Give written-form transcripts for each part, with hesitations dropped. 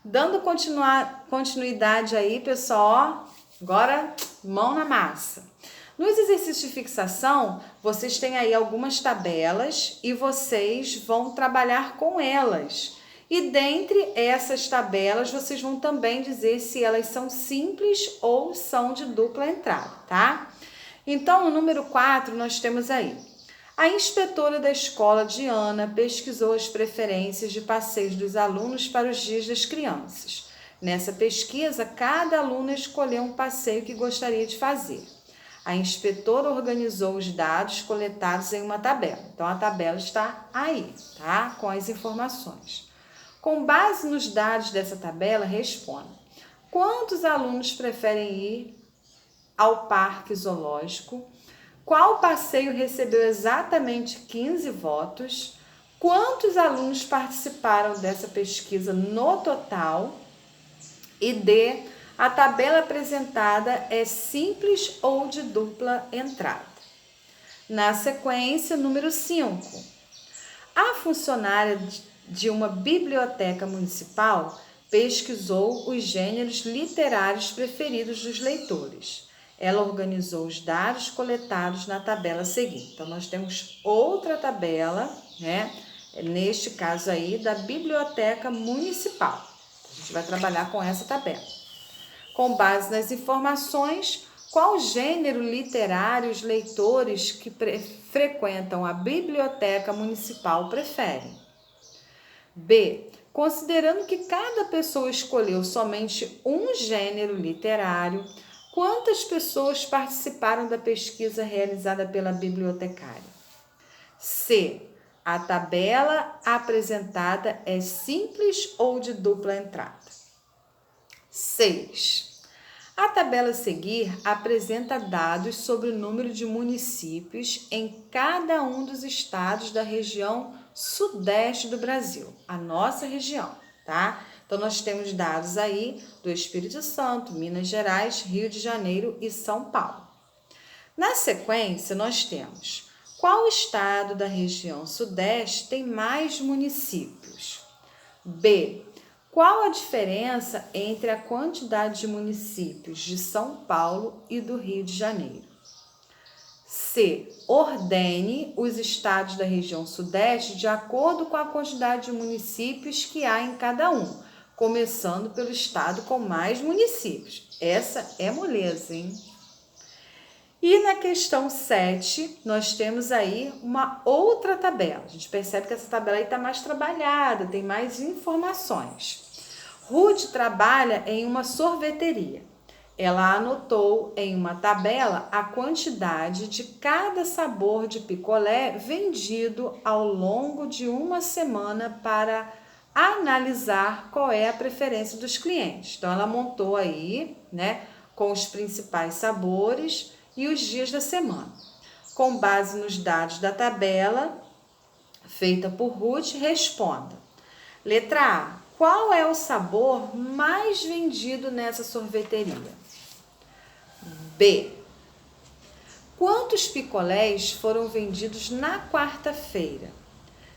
Dando continuidade aí, pessoal, ó, agora mão na massa. Nos exercícios de fixação, vocês têm aí algumas tabelas e vocês vão trabalhar com elas. E dentre essas tabelas, vocês vão também dizer se elas são simples ou são de dupla entrada, tá? Então, no número 4, nós temos aí: a inspetora da escola, Diana, pesquisou as preferências de passeios dos alunos para os dias das crianças. Nessa pesquisa, cada aluno escolheu um passeio que gostaria de fazer. A inspetora organizou os dados coletados em uma tabela. Então, a tabela está aí, tá? Com as informações. Com base nos dados dessa tabela, responda: quantos alunos preferem ir ao parque zoológico? Qual passeio recebeu exatamente 15 votos? Quantos alunos participaram dessa pesquisa no total? E D, a tabela apresentada é simples ou de dupla entrada. Na sequência, número 5. A funcionária de uma biblioteca municipal pesquisou os gêneros literários preferidos dos leitores. Ela organizou os dados coletados na tabela seguinte. Então, nós temos outra tabela, né? Neste caso aí, da biblioteca municipal. A gente vai trabalhar com essa tabela. Com base nas informações, qual gênero literário os leitores que frequentam a biblioteca municipal preferem? B. Considerando que cada pessoa escolheu somente um gênero literário, quantas pessoas participaram da pesquisa realizada pela bibliotecária? C. A tabela apresentada é simples ou de dupla entrada? 6. A tabela a seguir apresenta dados sobre o número de municípios em cada um dos estados da região sudeste do Brasil, a nossa região, tá? Então, nós temos dados aí do Espírito Santo, Minas Gerais, Rio de Janeiro e São Paulo. Na sequência, nós temos: qual estado da região sudeste tem mais municípios? B. Qual a diferença entre a quantidade de municípios de São Paulo e do Rio de Janeiro? C. Ordene os estados da região sudeste de acordo com a quantidade de municípios que há em cada um, começando pelo estado com mais municípios. Essa é moleza, hein? E na questão 7, nós temos aí uma outra tabela. A gente percebe que essa tabela aí está mais trabalhada, tem mais informações. Ruth trabalha em uma sorveteria. Ela anotou em uma tabela a quantidade de cada sabor de picolé vendido ao longo de uma semana para analisar qual é a preferência dos clientes. Então, ela montou aí, né, com os principais sabores e os dias da semana. Com base nos dados da tabela feita por Ruth, responda. Letra A. Qual é o sabor mais vendido nessa sorveteria? B. Quantos picolés foram vendidos na quarta-feira?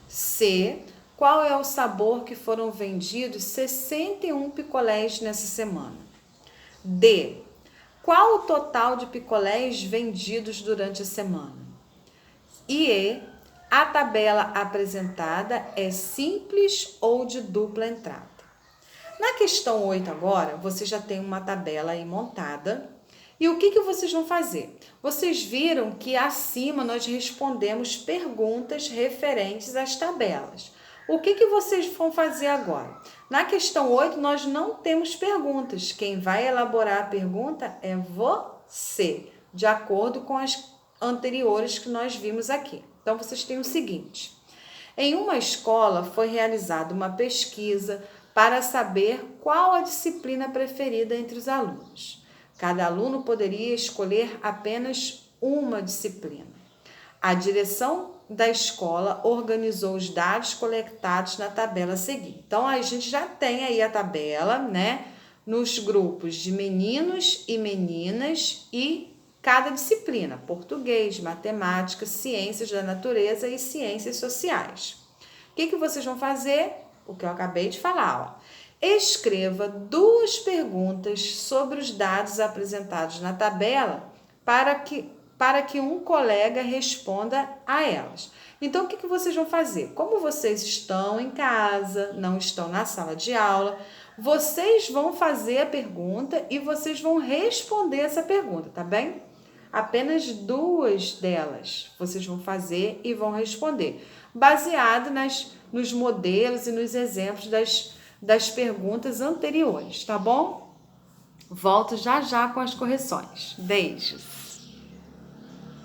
C. Qual é o sabor que foram vendidos 61 picolés nessa semana? D. Qual o total de picolés vendidos durante a semana? E E. A tabela apresentada é simples ou de dupla entrada? Na questão 8 agora, você já tem uma tabela aí montada. E o que vocês vão fazer? Vocês viram que acima nós respondemos perguntas referentes às tabelas. O que vocês vão fazer agora? Na questão 8, nós não temos perguntas. Quem vai elaborar a pergunta é você, de acordo com as anteriores que nós vimos aqui. Então, vocês têm o seguinte: em uma escola foi realizada uma pesquisa para saber qual a disciplina preferida entre os alunos. Cada aluno poderia escolher apenas uma disciplina. A direção da escola organizou os dados coletados na tabela seguinte. Então, a gente já tem aí a tabela, né? Nos grupos de meninos e meninas e cada disciplina: português, matemática, ciências da natureza e ciências sociais. O que vocês vão fazer? O que eu acabei de falar, ó. Escreva 2 perguntas sobre os dados apresentados na tabela para que um colega responda a elas. Então, o que vocês vão fazer? Como vocês estão em casa, não estão na sala de aula, vocês vão fazer a pergunta e vocês vão responder essa pergunta, tá bem? Apenas 2 delas vocês vão fazer e vão responder, baseado nos modelos e nos exemplos das perguntas anteriores, tá bom? Volto já já com as correções. Beijos!